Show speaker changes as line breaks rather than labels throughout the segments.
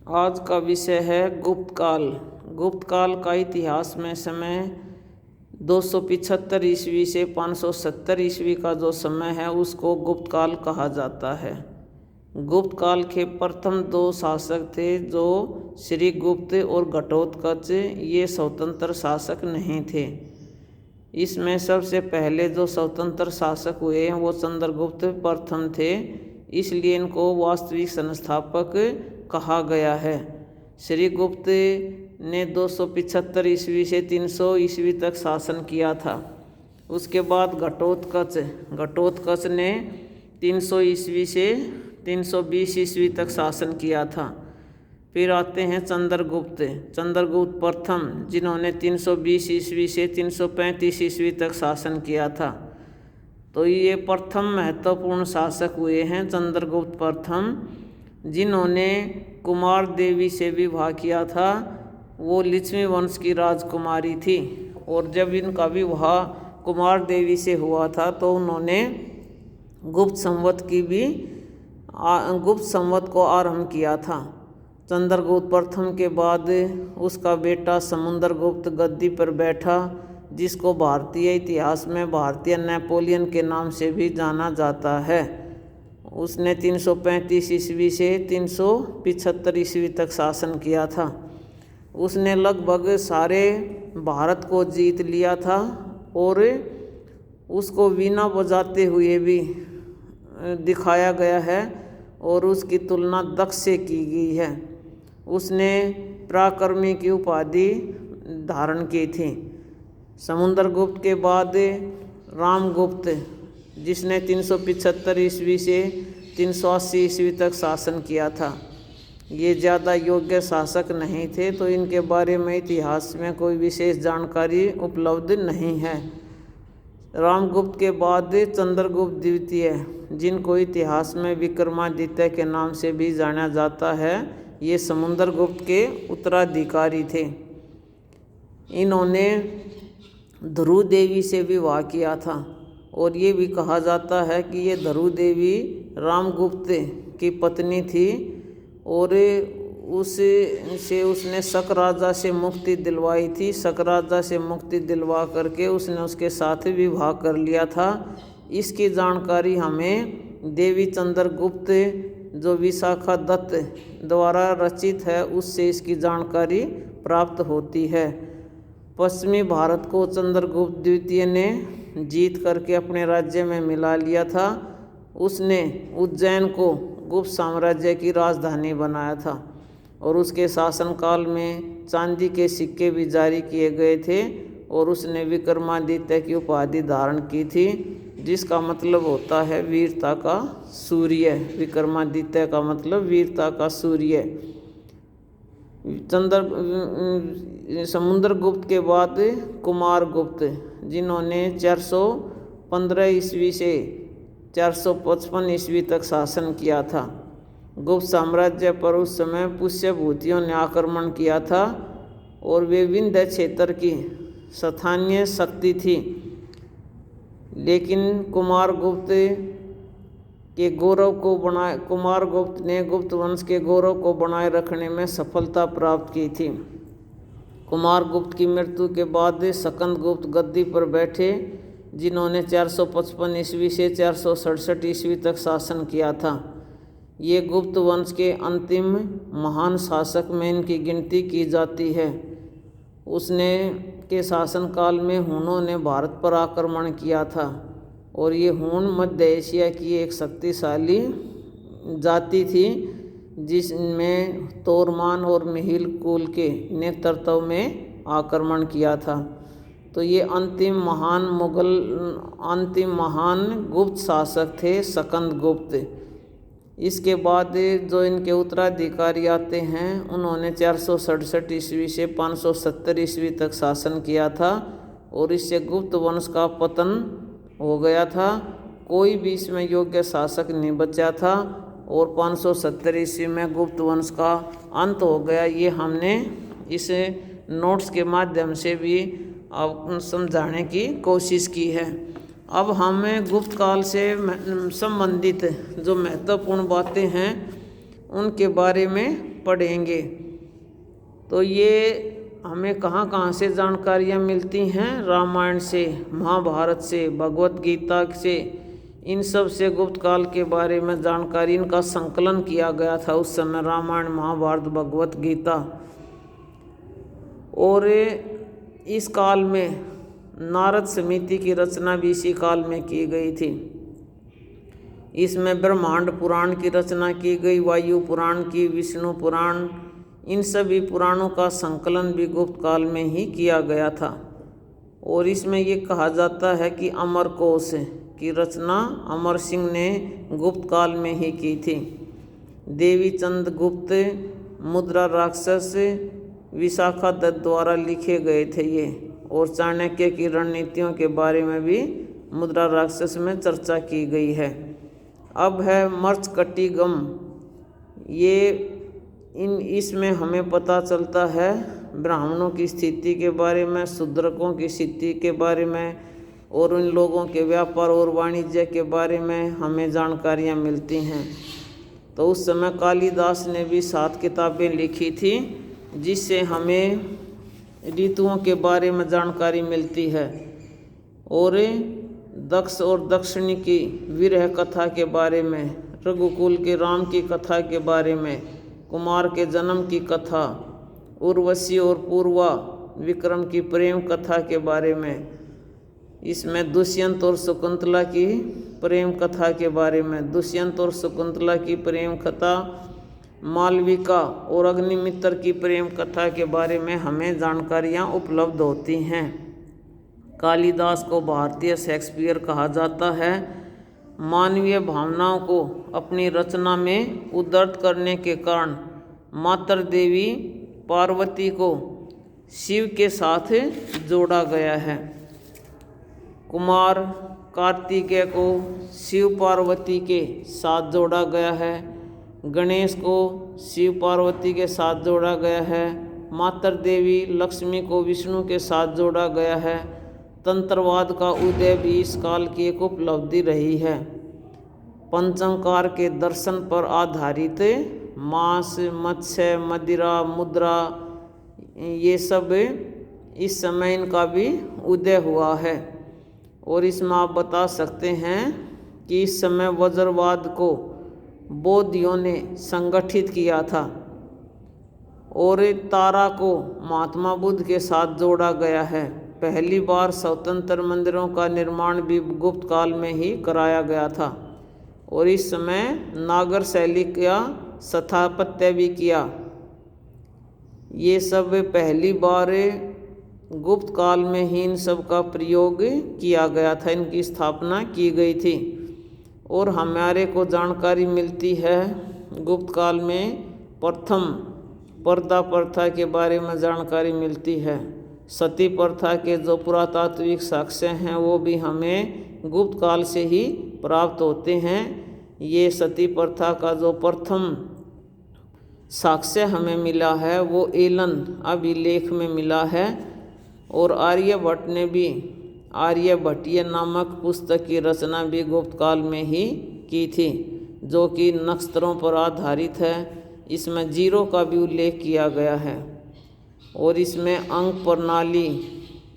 आज का विषय है गुप्त काल। गुप्त काल का इतिहास में समय 275 ईस्वी से 570 ईस्वी का जो समय है उसको गुप्त काल कहा जाता है। गुप्त काल के प्रथम दो शासक थे जो श्रीगुप्त और घटोत्कच। ये स्वतंत्र शासक नहीं थे। इसमें सबसे पहले जो स्वतंत्र शासक हुए हैं वो चंद्रगुप्त प्रथम थे, इसलिए इनको वास्तविक संस्थापक कहा गया है। श्रीगुप्त ने 275 ईस्वी से 300 ईस्वी तक शासन किया था। उसके बाद घटोत्कच ने 300 ईस्वी से 320 ईस्वी तक शासन किया था। फिर आते हैं चंद्रगुप्त प्रथम, जिन्होंने 320 ईस्वी से 335 ईस्वी तक शासन किया था। तो ये प्रथम महत्वपूर्ण शासक हुए हैं चंद्रगुप्त प्रथम, जिन्होंने कुमार देवी से विवाह किया था। वो लिच्छवी वंश की राजकुमारी थी और जब इनका विवाह कुमार देवी से हुआ था तो उन्होंने गुप्त संवत को आरंभ किया था। चंद्रगुप्त प्रथम के बाद उसका बेटा समुद्रगुप्त गद्दी पर बैठा, जिसको भारतीय इतिहास में भारतीय नेपोलियन के नाम से भी जाना जाता है। उसने 335 ईस्वी से 375 ईस्वी तक शासन किया था। उसने लगभग सारे भारत को जीत लिया था और उसको वीणा बजाते हुए भी दिखाया गया है और उसकी तुलना दक्ष से की गई है। उसने पराक्रमी की उपाधि धारण की थी। समुद्रगुप्त के बाद रामगुप्त, जिसने 375 ईस्वी से 380 ईस्वी तक शासन किया था। ये ज़्यादा योग्य शासक नहीं थे, तो इनके बारे में इतिहास में कोई विशेष जानकारी उपलब्ध नहीं है। रामगुप्त के बाद चंद्रगुप्त द्वितीय, जिनको इतिहास में विक्रमादित्य के नाम से भी जाना जाता है, ये समुद्रगुप्त के उत्तराधिकारी थे। इन्होंने ध्रुव देवी से विवाह किया था और ये भी कहा जाता है कि ये ध्रुव देवी रामगुप्त की पत्नी थी और उसने शक राजा से मुक्ति दिलवाई थी। शक राजा से मुक्ति दिलवा करके उसने उसके साथ विवाह कर लिया था। इसकी जानकारी हमें देवी चंद्रगुप्त जो विशाखा दत्त द्वारा रचित है उससे इसकी जानकारी प्राप्त होती है। पश्चिमी भारत को चंद्रगुप्त द्वितीय ने जीत करके अपने राज्य में मिला लिया था। उसने उज्जैन को गुप्त साम्राज्य की राजधानी बनाया था और उसके शासनकाल में चांदी के सिक्के भी जारी किए गए थे और उसने विक्रमादित्य की उपाधि धारण की थी, जिसका मतलब होता है वीरता का सूर्य। विक्रमादित्य का मतलब वीरता का सूर्य। समुद्रगुप्त के बाद कुमारगुप्त, जिन्होंने 415 ईस्वी से 455 ईस्वी तक शासन किया था। गुप्त साम्राज्य पर उस समय पुष्यभूतियों ने आक्रमण किया था और वे विंध्य क्षेत्र की स्थानीय शक्ति थी, लेकिन कुमारगुप्त ने गुप्त वंश के गौरव को बनाए रखने में सफलता प्राप्त की थी। कुमारगुप्त की मृत्यु के बाद स्कंदगुप्त गद्दी पर बैठे, जिन्होंने 455 ईस्वी से 467 ईस्वी तक शासन किया था। ये गुप्त वंश के अंतिम महान शासक में इनकी गिनती की जाती है। उसने के शासनकाल में हूणों ने भारत पर आक्रमण किया था और ये हूण मध्य एशिया की एक शक्तिशाली जाति थी, जिसमें तोरमान और मिहिर कुल के नेतृत्व में आक्रमण किया था। तो ये अंतिम महान गुप्त शासक थे स्कंदगुप्त। इसके बाद जो इनके उत्तराधिकारी आते हैं, उन्होंने 467 ईस्वी से 570 ईस्वी तक शासन किया था और इससे गुप्त वंश का पतन हो गया था। कोई भी इसमें योग्य शासक नहीं बचा था और 570 ईस्वी में गुप्त वंश का अंत हो गया। ये हमने इस नोट्स के माध्यम से भी आप समझाने की कोशिश की है। अब हमें गुप्त काल से संबंधित जो महत्वपूर्ण बातें हैं उनके बारे में पढ़ेंगे। तो ये हमें कहाँ कहाँ से जानकारियाँ मिलती हैं? रामायण से, महाभारत से, भगवत गीता से, इन सब से गुप्त काल के बारे में जानकारी, इनका संकलन किया गया था उस समय, रामायण, महाभारत, भगवत गीता। और इस काल में नारद समिति की रचना भी इसी काल में की गई थी। इसमें ब्रह्मांड पुराण की रचना की गई, वायु पुराण की, विष्णु पुराण, इन सभी पुराणों का संकलन भी गुप्त काल में ही किया गया था। और इसमें ये कहा जाता है कि अमरकोश की रचना अमर सिंह ने गुप्त काल में ही की थी। देवी चंद गुप्त, मुद्रा राक्षस, विशाखा दत्त द्वारा लिखे गए थे ये। और चाणक्य की रणनीतियों के बारे में भी मुद्रा राक्षस में चर्चा की गई है। अब है मर्चकटिगम। ये इसमें हमें पता चलता है ब्राह्मणों की स्थिति के बारे में, शूद्रकों की स्थिति के बारे में, और उन लोगों के व्यापार और वाणिज्य के बारे में हमें जानकारियाँ मिलती हैं। तो उस समय कालिदास ने भी 7 किताबें लिखी थी, जिससे हमें ऋतुओं के बारे में जानकारी मिलती है। और दक्ष और दक्षिणी की विरह कथा के बारे में, रघुकुल के राम की कथा के बारे में, कुमार के जन्म की कथा, उर्वशी और पूर्वा विक्रम की प्रेम कथा के बारे में, इसमें दुष्यंत और शकुंतला की प्रेम कथा के बारे में, दुष्यंत और शकुंतला की प्रेम कथा, मालविका और अग्निमित्र की प्रेम कथा के बारे में हमें जानकारियाँ उपलब्ध होती हैं। कालिदास को भारतीय शेक्सपियर कहा जाता है। मानवीय भावनाओं को अपनी रचना में उद्धृत करने के कारण मातृ देवी पार्वती को शिव के साथ जोड़ा गया है। कुमार कार्तिकेय को शिव पार्वती के साथ जोड़ा गया है। गणेश को शिव पार्वती के साथ जोड़ा गया है। मातृ देवी लक्ष्मी को विष्णु के साथ जोड़ा गया है। तंत्रवाद का उदय भी इस काल की एक उपलब्धि रही है। पंचमकार के दर्शन पर आधारित मांस, मत्स्य, मदिरा, मुद्रा, ये सब इस समय इनका भी उदय हुआ है। और इसमें आप बता सकते हैं कि इस समय वज्रवाद को बौद्धियों ने संगठित किया था। और तारा को महात्मा बुद्ध के साथ जोड़ा गया है। पहली बार स्वतंत्र मंदिरों का निर्माण भी गुप्त काल में ही कराया गया था। और इस समय नागर शैली का स्थापत्य भी किया। ये सब पहली बार गुप्त काल में ही इन सब का प्रयोग किया गया था, इनकी स्थापना की गई थी। और हमारे को जानकारी मिलती है गुप्त काल में प्रथम पर्दा प्रथा के बारे में जानकारी मिलती है। सती प्रथा के जो पुरातात्विक साक्ष्य हैं वो भी हमें गुप्त काल से ही प्राप्त होते हैं। ये सती प्रथा का जो प्रथम साक्ष्य हमें मिला है वो एलन अभिलेख में मिला है। और आर्यभट्ट ने भी आर्यभट्टीय नामक पुस्तक की रचना भी गुप्त काल में ही की थी, जो कि नक्षत्रों पर आधारित है। इसमें जीरो का भी उल्लेख किया गया है। और इसमें अंक प्रणाली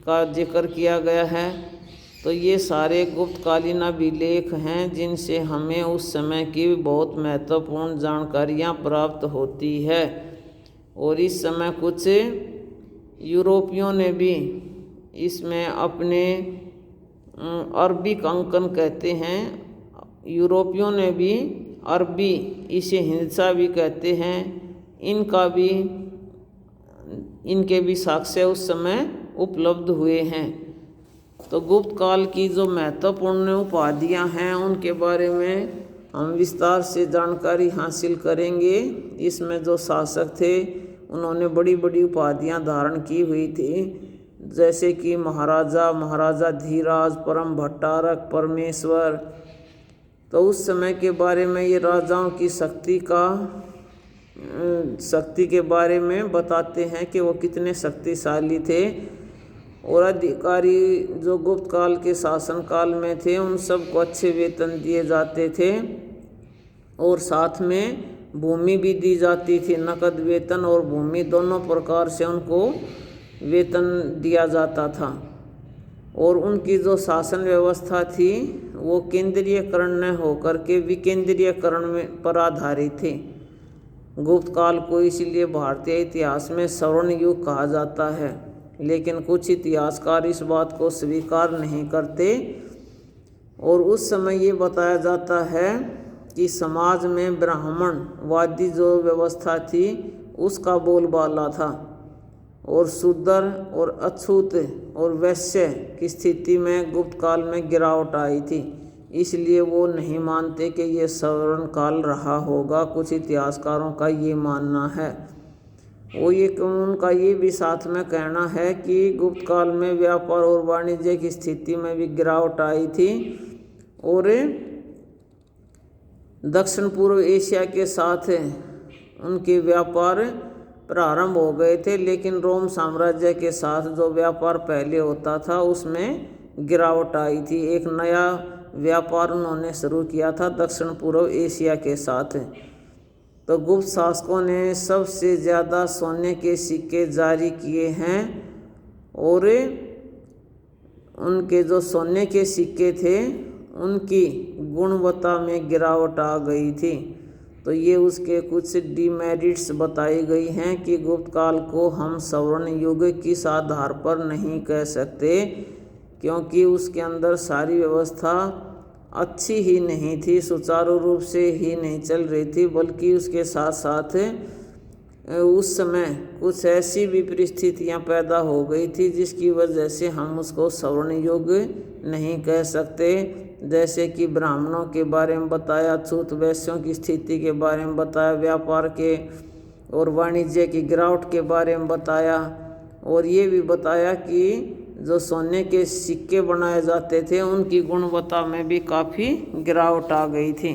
का जिक्र किया गया है। तो ये सारे गुप्तकालीन अभिलेख हैं जिनसे हमें उस समय की बहुत महत्वपूर्ण जानकारियाँ प्राप्त होती है। और इस समय कुछ यूरोपियों ने भी इसमें अपने अरबिक अंकन कहते हैं, यूरोपियों ने भी अरबी, इसे हिंसा भी कहते हैं, इनके भी साक्ष्य उस समय उपलब्ध हुए हैं। तो गुप्त काल की जो महत्वपूर्ण उपाधियां हैं उनके बारे में हम विस्तार से जानकारी हासिल करेंगे। इसमें जो शासक थे उन्होंने बड़ी बड़ी उपाधियां धारण की हुई थी, जैसे कि महाराजा, महाराजा धीराज, परम भट्टारक, परमेश्वर। तो उस समय के बारे में ये राजाओं की शक्ति के बारे में बताते हैं कि वो कितने शक्तिशाली थे। और अधिकारी जो गुप्त काल के शासन काल में थे उन सबको अच्छे वेतन दिए जाते थे। और साथ में भूमि भी दी जाती थी, नकद वेतन और भूमि दोनों प्रकार से उनको वेतन दिया जाता था। और उनकी जो शासन व्यवस्था थी वो केंद्रीयकरण न होकर के विकेंद्रीयकरण में पर आधारित थी। गुप्त काल को इसलिए भारतीय इतिहास में स्वर्ण युग कहा जाता है, लेकिन कुछ इतिहासकार इस बात को स्वीकार नहीं करते। और उस समय ये बताया जाता है कि समाज में ब्राह्मणवादी जो व्यवस्था थी उसका बोलबाला था, और शूद्र और अछूत और वैश्य की स्थिति में गुप्त काल में गिरावट आई थी। इसलिए वो नहीं मानते कि ये स्वर्ण काल रहा होगा। कुछ इतिहासकारों का ये मानना है। उनका ये भी साथ में कहना है कि गुप्त काल में व्यापार और वाणिज्य की स्थिति में भी गिरावट आई थी, और दक्षिण पूर्व एशिया के साथ उनके व्यापार प्रारंभ हो गए थे, लेकिन रोम साम्राज्य के साथ जो व्यापार पहले होता था उसमें गिरावट आई थी। एक नया व्यापार उन्होंने शुरू किया था दक्षिण पूर्व एशिया के साथ। तो गुप्त शासकों ने सबसे ज़्यादा सोने के सिक्के जारी किए हैं, और उनके जो सोने के सिक्के थे उनकी गुणवत्ता में गिरावट आ गई थी। तो ये उसके कुछ डिमेरिट्स बताई गई हैं कि गुप्त काल को हम स्वर्ण युग किस आधार पर नहीं कह सकते, क्योंकि उसके अंदर सारी व्यवस्था अच्छी ही नहीं थी, सुचारू रूप से ही नहीं चल रही थी, बल्कि उसके साथ साथ उस समय कुछ ऐसी भी परिस्थितियाँ पैदा हो गई थी जिसकी वजह से हम उसको स्वर्ण युग नहीं कह सकते। जैसे कि ब्राह्मणों के बारे में बताया, छूत वैश्यों की स्थिति के बारे में बताया, व्यापार के और वाणिज्य की गिरावट के बारे में बताया, और ये भी बताया कि जो सोने के सिक्के बनाए जाते थे उनकी गुणवत्ता में भी काफ़ी गिरावट आ गई थी।